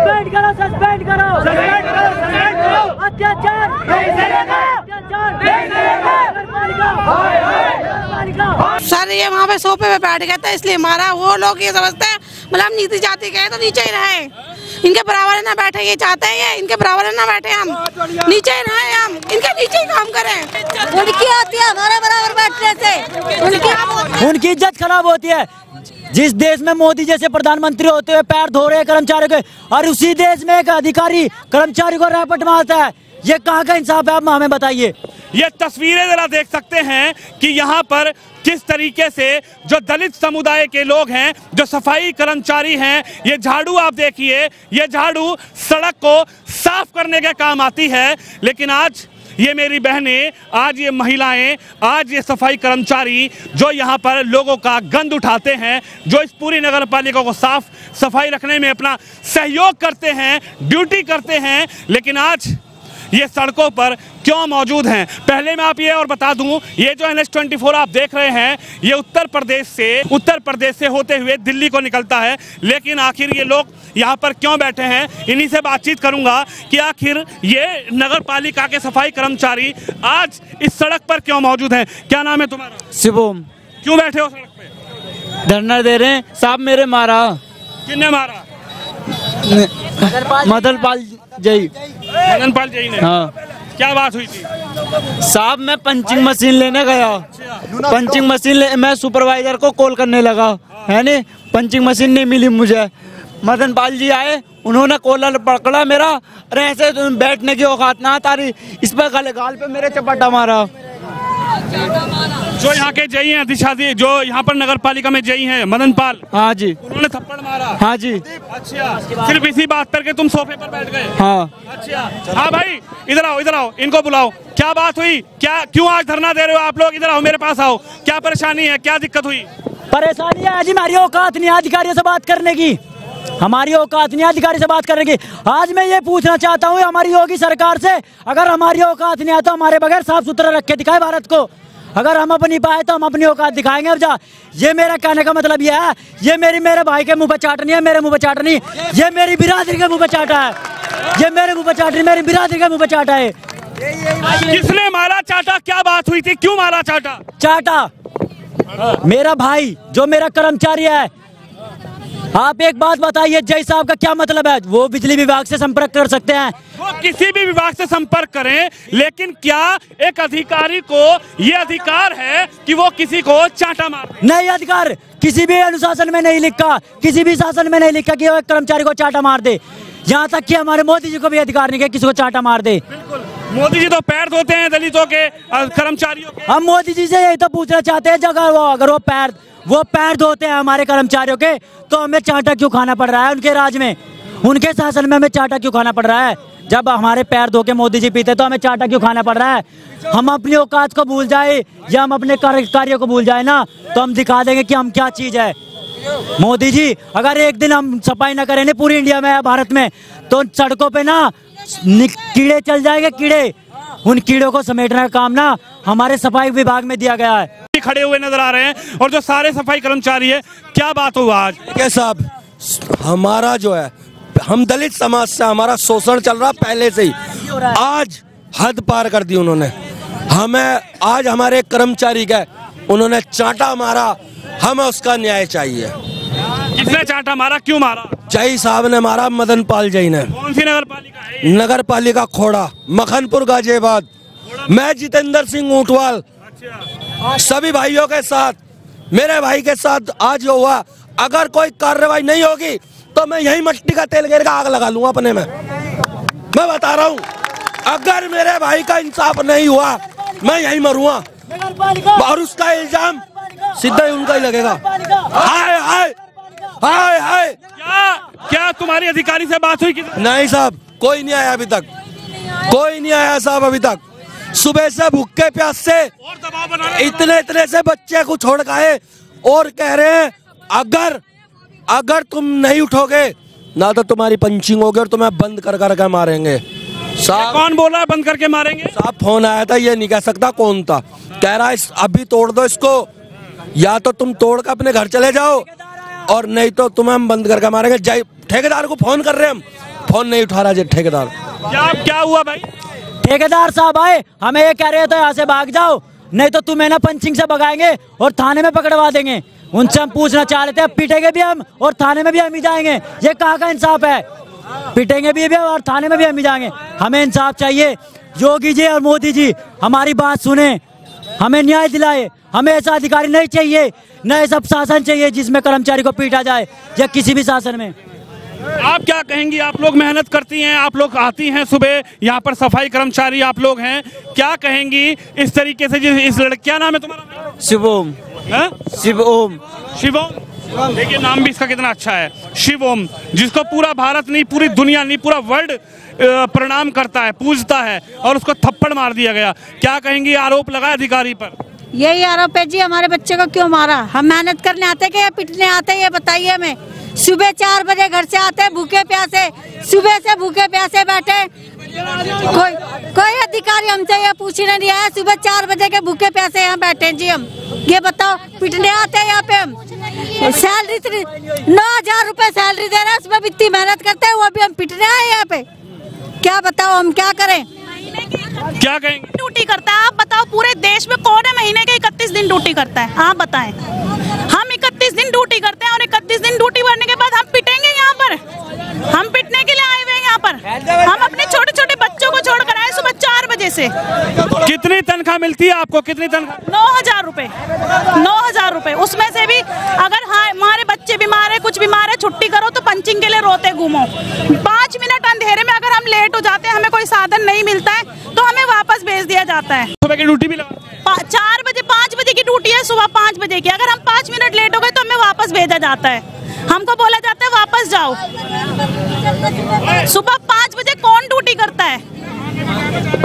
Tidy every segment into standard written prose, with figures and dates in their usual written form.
Suspend करो, suspend करो, suspend करो, सस्पेंड करो। अत्याचार नहीं चलेगा, अत्याचार नहीं चलेगा। सर ये वहाँ पे सोफे पे बैठ गए थे इसलिए मारा। वो लोग ये समझते हैं मतलब नीति जाति के तो नीचे ही रहे, इनके बराबर ना बैठे, ये चाहते हैं ये इनके बराबर ना बैठे, हम नीचे ही रहे, हम इनके नीचे ही काम करें। उनकी होती है हमारे बराबर बैठने से, उनकी इज्जत खराब होती है। जिस देश में मोदी जैसे प्रधानमंत्री होते हुए पैर धो रहे हैं कर्मचारियों के, और उसी देश में एक अधिकारी कर्मचारी को रैपट मारता है, ये कहाँ का इंसाफ है? आप हमें बताइए। ये तस्वीरें जरा देख सकते हैं कि यहाँ पर किस तरीके से जो दलित समुदाय के लोग हैं, जो सफाई कर्मचारी हैं, ये झाड़ू आप देखिए, ये झाड़ू सड़क को साफ करने के काम आती है। लेकिन आज ये मेरी बहनें, आज ये महिलाएं, आज ये सफाई कर्मचारी जो यहाँ पर लोगों का गंद उठाते हैं, जो इस पूरी नगर पालिका को साफ सफाई रखने में अपना सहयोग करते हैं, ड्यूटी करते हैं, लेकिन आज ये सड़कों पर क्यों मौजूद हैं? पहले मैं आप ये और बता दूं, ये जो NH24 आप देख रहे हैं, ये उत्तर प्रदेश से होते हुए दिल्ली को निकलता है। लेकिन आखिर ये लोग यहाँ पर क्यों बैठे हैं, इन्हीं से बातचीत करूंगा कि आखिर ये नगर पालिका के सफाई कर्मचारी आज इस सड़क पर क्यों मौजूद हैं। क्या नाम है तुम्हारा? शिवम। क्यों बैठे हो सड़क पे? धरना दे रहे हैं। साहब मेरे मारा। किसने मारा? मदनपाल जय। मदनपाल जय ने? हाँ। क्या बात हुई थी? साहब मैं पंचिंग मशीन लेने गया, पंचिंग मशीन मैं सुपरवाइजर को कॉल करने लगा, है नहीं, पंचिंग मशीन नहीं मिली मुझे। मदनपाल जी आए, उन्होंने कॉलर पकड़ा मेरा, अरे ऐसे बैठने की औकात ना तारी, इस पर गाल पे मेरे चपाटा मारा। जो यहाँ के जई हैं अधिशासी, जो यहाँ पर नगर पालिका में जई हैं मदनपाल, हाँ जी, उन्होंने थप्पड़ मारा? हाँ जी। अच्छा, सिर्फ इसी बात पर के तुम सोफे पर बैठ गए? हाँ। अच्छा, हाँ भाई इधर आओ, इधर आओ, इनको बुलाओ। क्या बात हुई? क्या क्यों आज धरना दे रहे हो आप लोग? इधर आओ, मेरे पास आओ। क्या परेशानी है, क्या दिक्कत हुई? परेशानी है आज हमारी औकात नहीं अधिकारियों से बात करने की, हमारी औकात नहीं अधिकारी से बात करने की। आज मैं ये पूछना चाहता हूँ हमारी योगी सरकार से, अगर हमारी औकात नहीं आता, हमारे बगैर साफ सुथरा रख के दिखाए भारत को। अगर हम अपनी पाए तो हम अपनी औकात दिखाएंगे। अब जा, ये मेरा कहने का मतलब ये है, ये मेरे भाई के मुंह पे चाटनी है, मेरे मुंह पे चाटनी, ये मेरी बिरादरी के मुंह पे चाटा है, ये मेरे मुंह पे चाटनी, मेरी बिरादरी के मुंह पे चाटा है। किसने मारा चाटा? क्या बात हुई थी? क्यों मारा चाटा? चाटा मेरा भाई जो मेरा कर्मचारी है। आप एक बात बताइए, जय साहब का क्या मतलब है? वो बिजली विभाग से संपर्क कर सकते हैं, वो किसी भी विभाग से संपर्क करें, लेकिन क्या एक अधिकारी को ये अधिकार है कि वो किसी को चाटा मार दे? नहीं, अधिकार किसी भी अनुशासन में नहीं लिखा, किसी भी शासन में नहीं लिखा कि वो एक कर्मचारी को चाटा मार दे। यहाँ तक कि हमारे मोदी जी को भी अधिकार नहीं है किसी को चाटा मार दे। बिल्कुल, मोदी जी तो पैर धोते हैं दलितों के, कर्मचारियों के। हम मोदी जी से यही तो पूछना चाहते हैं, अगर वो पैर धोते हैं हमारे कर्मचारियों के, तो हमें चाटा क्यों खाना पड़ रहा है? उनके राज में, उनके शासन में हमें चाटा क्यों खाना पड़ रहा है? जब हमारे पैर धो के मोदी जी पीते तो हमें चाटा क्यों खाना पड़ रहा है? हम अपनी औकात को भूल जाए या हम अपने कार्यों को भूल जाए ना, तो हम दिखा देंगे कि हम क्या चीज है। मोदी जी अगर एक दिन हम सफाई ना करें पूरी इंडिया में, भारत में, तो सड़कों पे ना कीड़े चल जाएंगे, कीड़े। उन कीड़ों को समेटने का काम ना हमारे सफाई विभाग में दिया गया है। खड़े हुए नजर आ रहे हैं और जो सारे सफाई कर्मचारी है, क्या बात हुआ आज? क्या साहब, हमारा जो है, हम दलित समाज से हमारा शोषण चल रहा पहले से ही, आज हद पार कर दी उन्होंने। हमें आज हमारे कर्मचारी का उन्होंने चाटा मारा, हमें उसका न्याय चाहिए। किसने चाटा मारा? क्यों मारा? जय साहब ने मारा, मदनपाल जय ने। कौन सी नगर पालिका है? नगर पालिका खोड़ा, मखनपुर, गाजियाबाद। मैं जितेंद्र सिंह ऊंटवाल सभी भाइयों के साथ, मेरे भाई के साथ आज जो हुआ, अगर कोई कार्रवाई नहीं होगी तो मैं यही मिट्टी का तेल गिर का आग लगा लूंगा अपने में। मैं बता रहा हूँ, अगर मेरे भाई का इंसाफ नहीं हुआ मैं यही मरूंगा और उसका इल्जाम सीधा ही उनका ही लगेगा। हाय हाय हाय हाय। क्या तुम्हारी अधिकारी से बात हुई? नहीं साहब, कोई नहीं आया अभी तक, कोई नहीं आया साहब अभी तक। सुबह से भूखे प्यास से और दबाव बना रहे, इतने से बच्चे को छोड़ के आए और कह रहे हैं अगर तुम नहीं उठोगे ना तो तुम्हारी पंचिंग होगी और तुम्हें बंद कर मारेंगे। साहब कौन बोला बंद करके मारेंगे? साहब फोन आया था, ये नहीं कह सकता कौन था, कह रहा है अभी तोड़ दो इसको, या तो तुम तोड़ कर अपने घर चले जाओ और नहीं तो तुम्हें हम बंद करके मारेंगे। ठेकेदार को फोन कर रहे हैं हम, फोन नहीं उठा रहा ठेकेदार। क्या हुआ भाई? ठेकेदार साहब आए, हमें ये कह रहे थे यहाँ से भाग जाओ, नहीं तो तुम्हें ना पंचिंग से भगाएंगे और थाने में पकड़वा देंगे। उनसे हम पूछना चाह रहे थे, अब पीटेंगे भी हम और थाने में भी हम ही जाएंगे। ये कहाँ का इंसाफ है? पीटेंगे भी और थाने में भी हम ही जाएंगे। हमें इंसाफ चाहिए। योगी जी और मोदी जी हमारी बात सुने, हमें न्याय दिलाए। हमें ऐसा अधिकारी नहीं चाहिए, न ऐसा शासन चाहिए जिसमें कर्मचारी को पीटा जाए या किसी भी शासन में। आप क्या कहेंगी? आप लोग मेहनत करती हैं, आप लोग आती हैं सुबह, यहाँ पर सफाई कर्मचारी आप लोग हैं, क्या कहेंगी इस तरीके से? इस लड़के, क्या नाम है तुम्हारा? शिवोम। शिवोम। शिवोम, देखिए नाम भी इसका कितना अच्छा है, शिवोम, जिसको पूरा भारत नहीं, पूरी दुनिया नहीं, पूरा वर्ल्ड प्रणाम करता है, पूजता है, और उसको थप्पड़ मार दिया गया। क्या कहेंगी? आरोप लगा अधिकारी पर। यही आरोप है जी, हमारे बच्चे को क्यों मारा? हम मेहनत करने आते कि या पिटने आते, ये बताइए हमें। सुबह 4 बजे घर से आते भूखे प्यासे, सुबह से भूखे प्यासे बैठे, कोई अधिकारी हमसे ये पूछने नहीं आया। सुबह 4 बजे के भूखे प्यासे यहाँ बैठे जी हम। ये बताओ, पिटने आते हैं यहाँ पे हम। सैलरी 9,000 रुपए सैलरी दे रहे हैं, उसमें भी इतनी मेहनत करते हैं, वो भी हम पिटने आए यहाँ पे। क्या बताओ, हम क्या करें? क्या कहेंगे? ड्यूटी करता है, आप बताओ पूरे देश में कौन है महीने के 31 दिन ड्यूटी करता है? आप बताएं। हम 31 दिन ड्यूटी करते हैं और 31 दिन ड्यूटी करने के बाद हम पिटेंगे यहाँ पर? हम पिटने के लिए आए हुए हैं यहाँ पर? हम अपने छोटे छोटे बच्चों को छोड़कर आए सुबह 4 बजे से। कितनी तनख्वाह मिलती है आपको? कितनी तनख्वाह? 9,000 रुपए। 9,000 रुपए, उसमें से भी अगर हमारे बच्चे बीमार है, कुछ बीमार है, छुट्टी करो तो पंचिंग के लिए रोते घूमो। 5 मिनट अंधेरे में अगर हम लेट हो जाते हैं, हमें कोई साधन नहीं मिलता है, तो हमें वापस भेज दिया जाता है। सुबह की ड्यूटी भी लगा 4 बजे, 5 बजे की ड्यूटी है, सुबह 5 बजे की। अगर हम 5 मिनट लेट हो गए तो हमें वापस भेजा जाता है, हमको बोला जाता है वापस जाओ। सुबह 5 बजे कौन ड्यूटी करता है?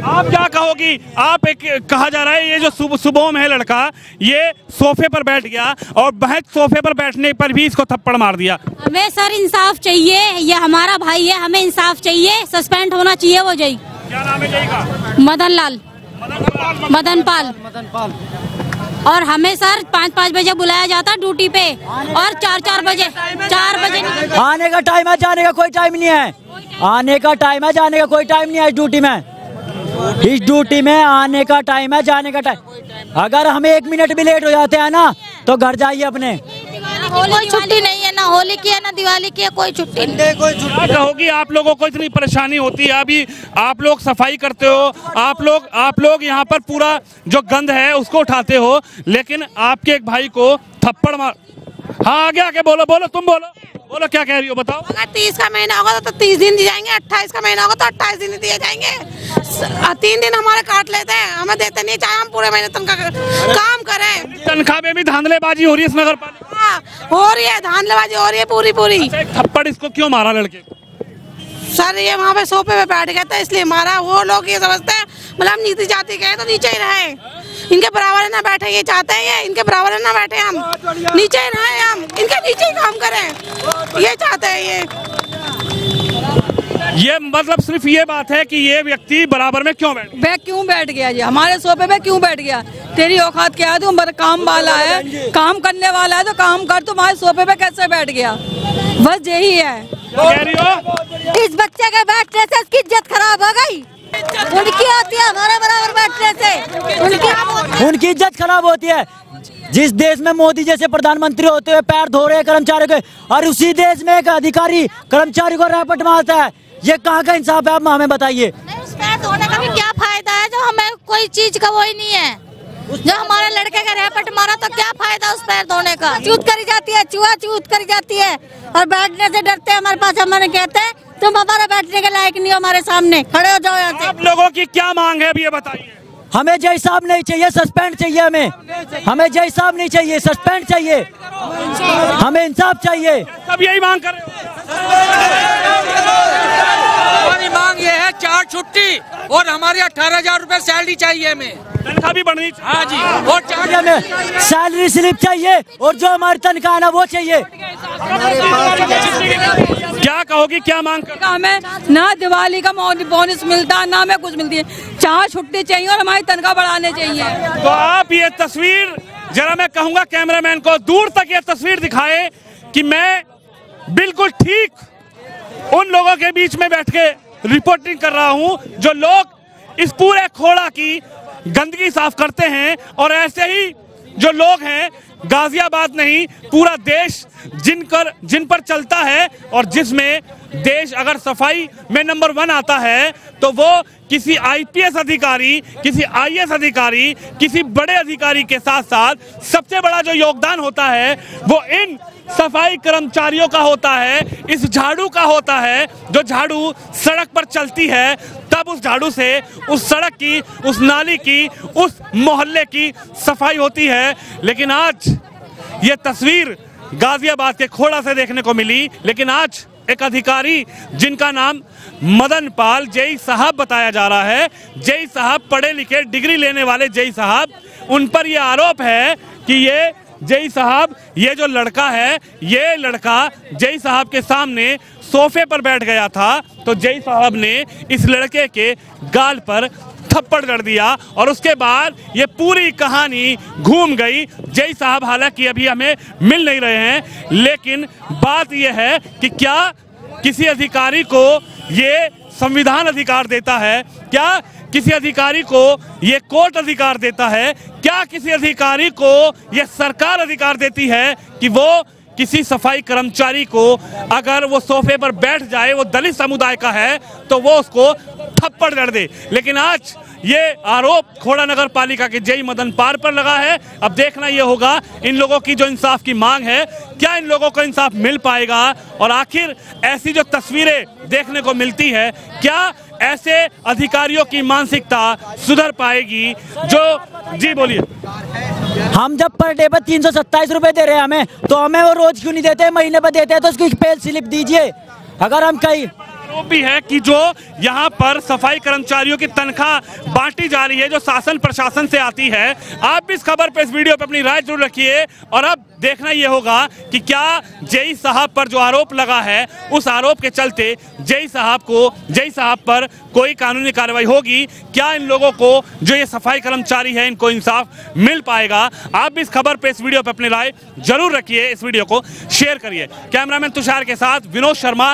आप क्या कहोगी? आप एक कहा जा रहा है ये जो सुबोम है लड़का, ये सोफे पर बैठ गया और महज सोफे पर बैठने पर भी इसको थप्पड़ मार दिया। हमें सर इंसाफ चाहिए, ये हमारा भाई है, हमें इंसाफ चाहिए। सस्पेंड होना चाहिए वो जय। क्या नाम है जय का? मदन लाल, मदन पाल। और हमें सर 5-5 बजे बुलाया जाता ड्यूटी पे और 4 बजे आने का टाइम है, जाने का कोई टाइम नहीं है। आने का टाइम है, जाने का कोई टाइम नहीं है। इस ड्यूटी में आने का टाइम है, जाने का टाइम। अगर हमें 1 मिनट भी लेट हो जाते हैं ना तो घर जाइए अपने। कोई छुट्टी नहीं है, ना होली की है ना दिवाली की है, कोई छुट्टी नहीं। क्या कहोगी? आप लोगों को इतनी परेशानी होती है, अभी आप लोग सफाई करते हो, आप लोग यहाँ पर पूरा जो गंद है उसको उठाते हो, लेकिन आपके एक भाई को थप्पड़ मार। हाँ, आगे बोलो, तुम बोलो क्या कह रही हो, बताओ। अगर 30 का महीना होगा तो 30 दिन दिए जाएंगे, 28 का महीना होगा तो 28 दिन दिए जाएंगे। 3 दिन हमारे काट लेते हैं, हमें देते नहीं, चाहे हम पूरे महीने तनख्वाह काम करें। तनख्वाह में भी धांधलेबाजी हो रही है इस नगर पालिका। हाँ, हो रही है, धांधलेबाजी हो रही है पूरी। थप्पड़ इसको क्यों मारा लड़के? सर ये वहाँ पे सोफे पे बैठ गया था इसलिए मारा। वो लोग ये समझते हैं मतलब नीति जाति के हैं तो नीचे ही रहे, इनके बराबर ना बैठे, ये चाहते हैं ये इनके बराबर ना बैठे, हम नीचे ही रहे, हम इनके नीचे ही काम करें, ये चाहते हैं। ये मतलब सिर्फ ये बात है कि ये व्यक्ति बराबर में क्यों बैठ गया जी, हमारे सोफे पे क्यों बैठ गया? तेरी औकात क्या है? तू हमारा काम वाला है, काम करने वाला है तो काम कर, तुम्हारे सोफे पे कैसे बैठ गया? बस यही है। कह रही हो? इस बच्चे के बैठने से इसकी इज्जत खराब हो गई। उनकी होती है हमारे बराबर बैठने से, उनकी इज्जत खराब होती है। जिस देश में मोदी जैसे प्रधानमंत्री होते हुए पैर धो रहे हैं कर्मचारियों के, और उसी देश में एक अधिकारी कर्मचारी को रैपट मारता है, ये कहाँ का इंसाफ है? आप हमें बताइए। उस पैर धोने का भी क्या फायदा है जो हमें कोई चीज का वही नहीं है? जो हमारे लड़के का रैपट मारा तो क्या फायदा उस पैर धोने का? चूत करी जाती है, चूत करी जाती है, और बैठने से डरते हैं हमारे पास। हमारे कहते हैं तुम हमारा बैठने के लायक नहीं हो, हमारे सामने खड़े हो जाओ यहाँ से। आप लोगों की क्या मांग है अभी ये बताइए। हमें जय साहब नहीं चाहिए, सस्पेंड चाहिए। हमें जय साहब नहीं चाहिए, सस्पेंड चाहिए। हमें इंसाफ चाहिए। सब यही मांग कर रहे हो? हमारी मांग ये है 4 छुट्टी और हमारी 18,000 रुपए सैलरी चाहिए हमें। तनख्वाह भी बढ़नी चाहिए। हाँ जी, और 4 हमें सैलरी स्लिप चाहिए और जो हमारी तनख्वाह है ना वो चाहिए। क्या कहोगी, क्या मांग कर? हमें ना दिवाली का बोनस मिलता, ना हमें कुछ मिलती है। 4 छुट्टी चाहिए और हमारी तनख्वाह बढ़ाने चाहिए। तो आप ये तस्वीर जरा, मैं कहूंगा कैमरामैन को दूर तक ये तस्वीर दिखाए कि मैं बिल्कुल ठीक उन लोगों के बीच में बैठ के रिपोर्टिंग कर रहा हूं जो लोग इस पूरे खोड़ा की गंदगी साफ करते हैं। और ऐसे ही जो लोग हैं, गाजियाबाद नहीं पूरा देश जिन पर चलता है और जिसमें देश अगर सफाई में नंबर 1 आता है तो वो किसी आईपीएस अधिकारी, किसी आईएएस अधिकारी, किसी बड़े अधिकारी के साथ साथ सबसे बड़ा जो योगदान होता है वो इन सफाई कर्मचारियों का होता है, इस झाड़ू का होता है। जो झाड़ू सड़क पर चलती है तब उस झाड़ू से उस सड़क की, उस नाली की, उस मोहल्ले की सफाई होती है। लेकिन आज ये तस्वीर गाजियाबाद के खोड़ा से देखने को मिली। लेकिन आज एक अधिकारी जिनका नाम मदन पाल जेई साहब बताया जा रहा है, जेई साहब पढ़े लिखे डिग्री लेने वाले जेई साहब, उन पर यह आरोप है कि ये जेई साहब, ये जो लड़का है, ये लड़का जेई साहब के सामने सोफे पर बैठ गया था तो जेई साहब ने इस लड़के के गाल पर थप्पड़ जड़ दिया और उसके बाद ये पूरी कहानी घूम गई। जेई साहब हालांकि अभी हमें मिल नहीं रहे हैं, लेकिन बात यह है कि क्या किसी अधिकारी को ये संविधान अधिकार देता है, क्या किसी अधिकारी को ये कोर्ट अधिकार देता है, क्या किसी अधिकारी को ये सरकार अधिकार देती है कि वो किसी सफाई कर्मचारी को अगर वो सोफे पर बैठ जाए, वो दलित समुदाय का है, तो वो उसको थप्पड़ जड़ दे। लेकिन आज ये आरोप खोड़ा नगर पालिका के जेई मदन पाल पर लगा है। अब देखना ये होगा इन लोगों की जो इंसाफ की मांग है, क्या इन लोगों को इंसाफ मिल पाएगा और आखिर ऐसी जो तस्वीरें देखने को मिलती है, क्या ऐसे अधिकारियों की मानसिकता सुधर पाएगी? जो जी बोलिए। हम जब पर डे पर 327 रुपए दे रहे हैं हमें, तो हमें वो रोज क्यों नहीं देते, महीने पर देते हैं तो उसकी पे स्लिप दीजिए। अगर हम कहीं आरोप भी है कि जो यहाँ पर सफाई कर्मचारियों की तनख्वाह बांटी जा रही है जो शासन प्रशासन से आती है। आप भी इस खबर पे, इस वीडियो पे अपनी राय जरूर रखिए। और अब देखना ये होगा कि क्या जेई साहब पर जो आरोप लगा है उस आरोप के चलते जेई साहब पर कोई कानूनी कार्रवाई होगी, क्या इन लोगों को जो ये सफाई कर्मचारी है इनको इंसाफ मिल पाएगा? आप भी इस खबर पे, इस वीडियो पे अपनी राय जरूर रखिए, इस वीडियो को शेयर करिए। कैमरामैन तुषार के साथ विनोद शर्मा,